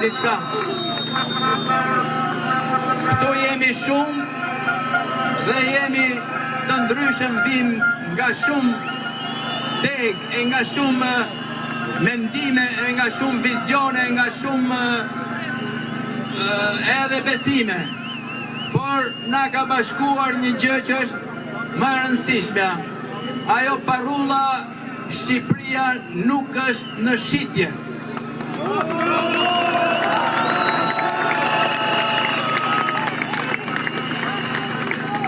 diçka. Këtu jemi shumë dhe jemi të ndryshëm, vim nga shumë deg, e nga shumë mendime, e nga shumë vizione, nga shumë edhe besime. Por na ka bashkuar një gjë që është më e rëndësishme. Ajo parulla Shqipëria nuk është në shitje.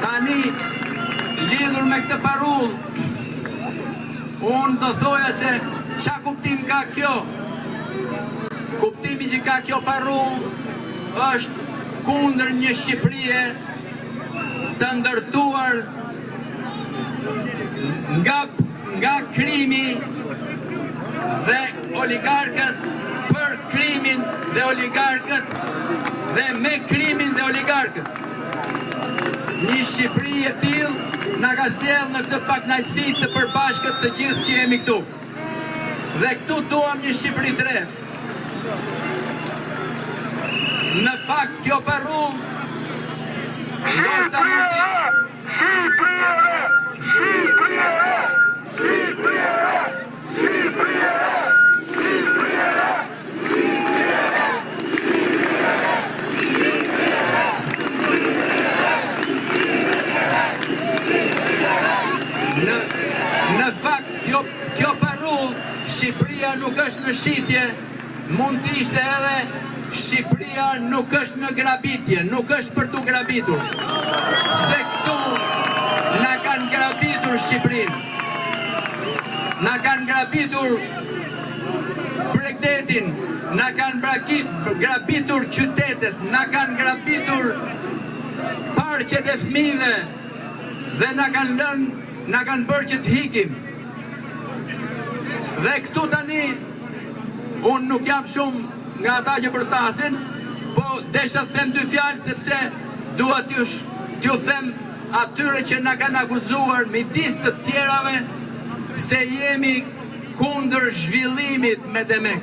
Tani, lidhur me këtë parull, unë do thoja që qa kuptim ka kjo? Kuptimi që ka kjo parull është kundër një Shqipërie të ndërtuar nga krimi dhe oligarkët, për krimin dhe oligarkët, dhe me krimin dhe oligarkët. Një Shqipëri e tillë na ka sjellë në këtë pakënaqësi të përbashkët të gjithë që jemi këtu. Dhe këtu duam një Shqipëri të re. Në fakt kjo parull ndoshta mund të Në fakt, kjo parull, Shqipëria nuk është në shitje, mund të ishte edhe Shqipëria nuk është në grabitje, nuk është për të grabitur. Se këtu na kanë grabitur Shqipërinë, na kanë grabitur Bregdetin, na kanë grabitur qytetet, na kanë grabitur parqet e fëmijëve dhe na kanë bërë që të hikim. Dhe këtu tani, unë nuk jam shumë nga ata që përtasin, po desha të them dy fjalë, sepse dua t'ju them atyre që na kanë akuzuar midis të tjerave se jemi kundër zhvillimit me Demek.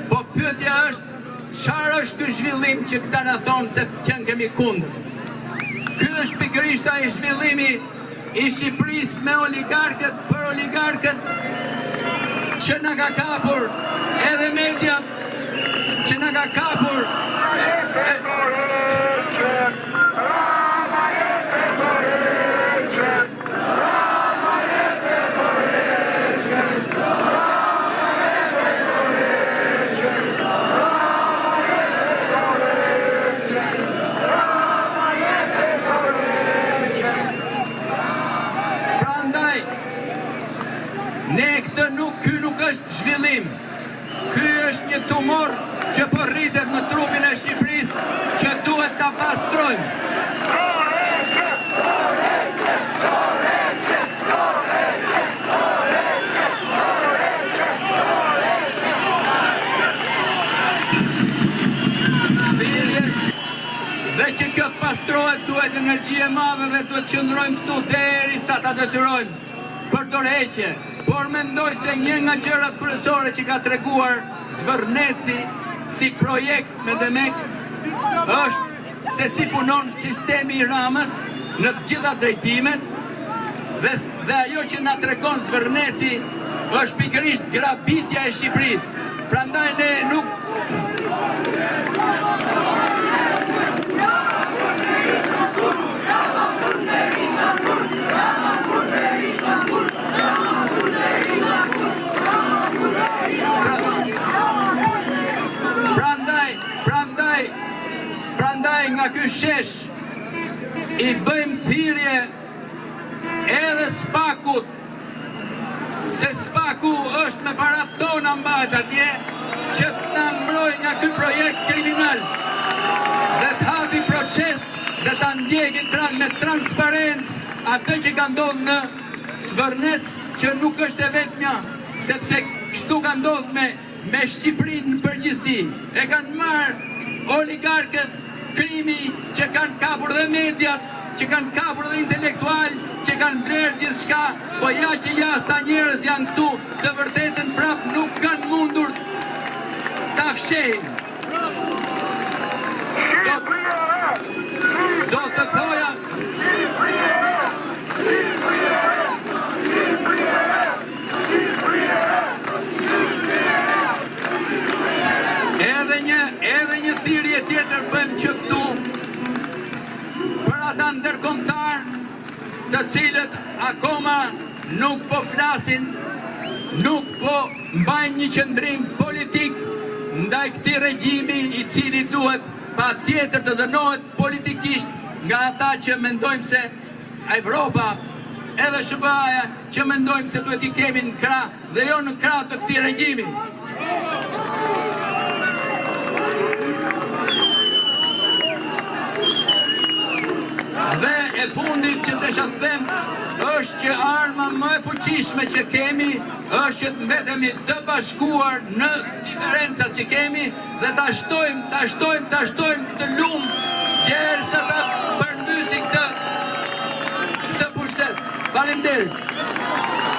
Po pyetja është, çfarë është ky zhvillim që këta na thonë se që kemi kundër? Ky është pikërisht ai zhvillimi i Shqipërisë me oligarkët, për oligarkët, që na ka kapur edhe mediat, që na ka kapur ky nuk është zhvillim. Ky është një tumor që po rritet në trupin e Shqipërisë, që duhet ta pastrojmë. Dhe që kjo të pastrohet duhet energji e madhe dhe duhet qëndrojmë këtu derisa ta detyrojmë për dorëheqje. Por mendoj se një nga gjërat kryesore që ka treguar Zvërneci si projekt me Demek është se si punon sistemi i Ramës në të gjitha drejtimet, dhe ajo që na tregon Zvërneci është pikërisht grabitja e Shqipërisë. Prandaj ne nuk nga ky shesh i bëjmë thirrje edhe Spakut, se Spaku është me parat tona mbajt atje, që të na mbrojë nga ky projekt kriminal dhe të hapi proces dhe ta ndjekë me transparencë atë që ka ndodhur në Zvërnec, që nuk është e vetmja, sepse kështu ka ndodhur me Shqipërinë në përgjithësi. E kanë marrë oligarkët krimi që kanë kapur dhe mediat, që kanë kapur dhe intelektual, që kanë blerë gjithçka, po ja që ja sa njerëz janë këtu, të vërtetën prap nuk kanë mundur ta fshehin. Do të thoja edhe një thirrje tjetër bëjmë që këtu për ata ndërkombëtar të cilët akoma nuk po flasin, nuk po mbajnë një qëndrim politik ndaj këtij regjimi i cili duhet patjetër të dënohet politikisht nga ata që mendojmë se Evropa edhe SBA-ja që mendojmë se duhet i kemi në krah dhe jo në krah të këtij regjimi. Dhe e fundit që desha të them është që arma më e fuqishme që kemi është që të mbetemi të bashkuar në diferencat që kemi dhe ta shtojmë këtë lumë derisa ta përmbysi këtë pushtet. Faleminderit.